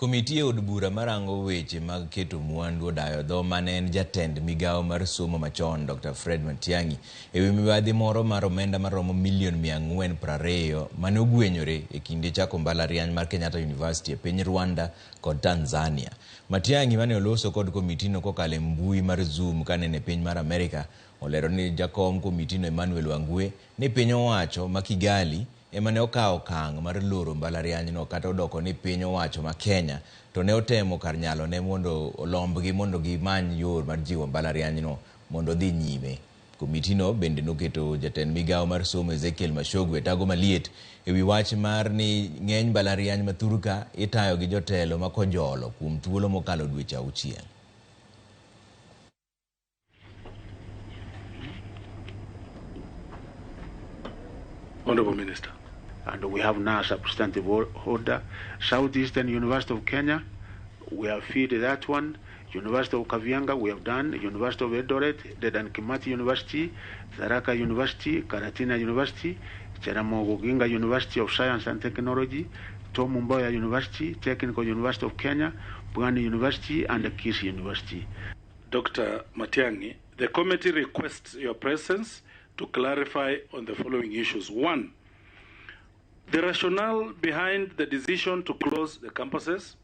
Komiti od bura marango weche mag keto mwandu odayo dho mane en jatend migao mar somo machon Dr. Fred Matiang'i ewi mibadhi moro mar omenda maromo milion 420 mane ogwenyore e kinde chako mbalariany mar Kenyatta University e piny Rwanda kod Tanzania. Matiang'i mane oloso kod komitino kokalo e mbui mar Zoom kanene piny mar Amerika olero ni jakom komitino Emmanuel Wangwe ni piny owacho ma Kigali emane okawo okang' mar loro mbalariany no kata odoko ni piny owacho ma Kenya to ne otemo kar nyalo ne mondo olombgi mondo gimany yor mar jiwo mbalariany no mondo dhi nyime. Komitino bende noketo jatend migao mar somo Ezekiel Mashogwe tago maliet ewi wach mar ni ng'eny mbalariany ma Thurka itayo gi jotelo ma kojolo kuom thuolo mokalo dweche 6. Honorable Minister. And we have now a substantive order. Southeastern University of Kenya, we have feed that one. University of Kavianga, we have done. University of Eldoret, Dedan Kimathi University, Tharaka University, Karatina University, Jaramogi University of Science and Technology, Tom Mboya University, Technical University of Kenya, Pwani University, and Kisi University. Dr. Matiang'i, the committee requests your presence to clarify on the following issues. 1, the rationale behind the decision to close the campuses,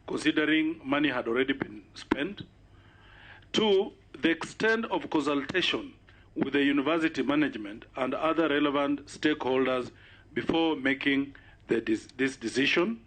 considering money had already been spent. 2, the extent of consultation with the university management and other relevant stakeholders before making this decision.